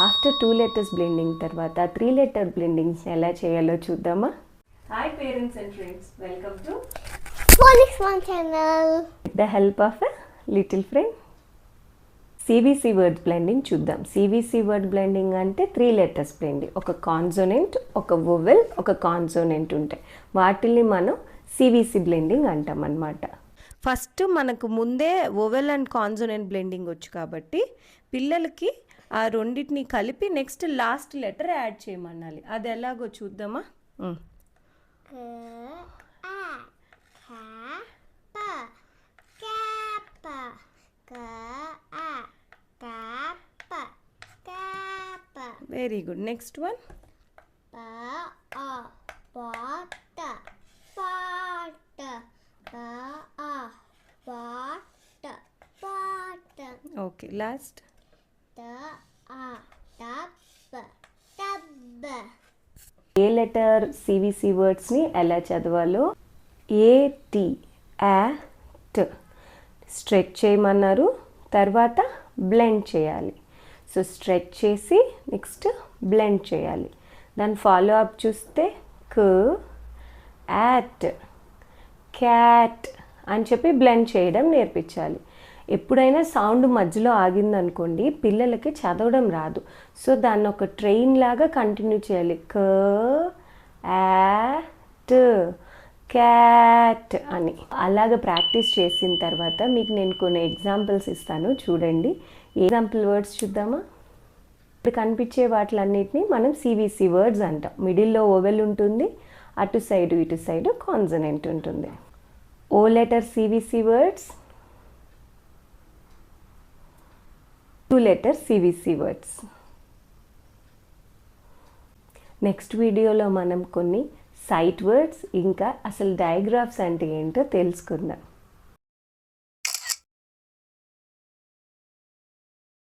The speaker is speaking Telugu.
ఆఫ్టర్ 2 లెటర్స్ బ్లెండింగ్ తర్వాత 3 లెటర్ బ్లెండింగ్స్ ఎలా చేయాలో చూద్దామా? Hi parents and friends, welcome to Phonics One channel. The help of a little friend. CVC word blending చూద్దాం. సివిసి వర్డ్ బ్లెండింగ్ అంటే 3 లెటర్స్ బ్లెండింగ్. ఒక కాన్సోనెంట్, ఒక వొవెల్, ఒక కాన్సోనెంట్ ఉంటాయి. వాటిని మనం సివిసి బ్లెండింగ్ అంటాం అన్నమాట. ఫస్ట్ మనకు ముందే వొవెల్ అండ్ కాన్సోనెంట్ బ్లెండింగ్ వచ్చు కాబట్టి పిల్లలకి ఆ రెండింటిని కలిపి నెక్స్ట్ లాస్ట్ లెటర్ యాడ్ చేయమనాలి. అది ఎలాగో చూద్దామా? Very good. Next one okay. Last A letter CVC వర్డ్స్ని ఎలా చదవాలో ఏటి యాట్ స్ట్రెచ్ చేయమన్నారు. తర్వాత బ్లెండ్ చేయాలి. సో స్ట్రెచ్ చేసి నెక్స్ట్ బ్లెండ్ చేయాలి. దాని ఫాలో అప్ చూస్తే క్ యాట్ క్యాట్ అని చెప్పి బ్లెండ్ చేయడం నేర్పించాలి. ఎప్పుడైనా సౌండ్ మధ్యలో ఆగిందనుకోండి పిల్లలకి చదవడం రాదు. సో దాన్ని ఒక ట్రైన్ లాగా కంటిన్యూ చేయాలి. క యాట్ క్యాట్ అని అలాగ ప్రాక్టీస్ చేసిన తర్వాత మీకు నేను కొన్ని ఎగ్జాంపుల్స్ ఇస్తాను, చూడండి. ఎగ్జాంపుల్ వర్డ్స్ చూద్దామా? ఇప్పుడు కనిపించే వాటిలన్నిటిని మనం సివిసి వర్డ్స్ అంటాం. మిడిల్లో ఓవెల్ ఉంటుంది, అటు సైడు ఇటు సైడు కాన్సనెంట్ ఉంటుంది. O letter CVC words, 2 letter CVC words. Next వీడియోలో మనం కొన్ని సైట్ వర్డ్స్ ఇంకా అసలు డయాగ్రాఫ్స్ అంటే ఏంటో తెలుసుకుందాం.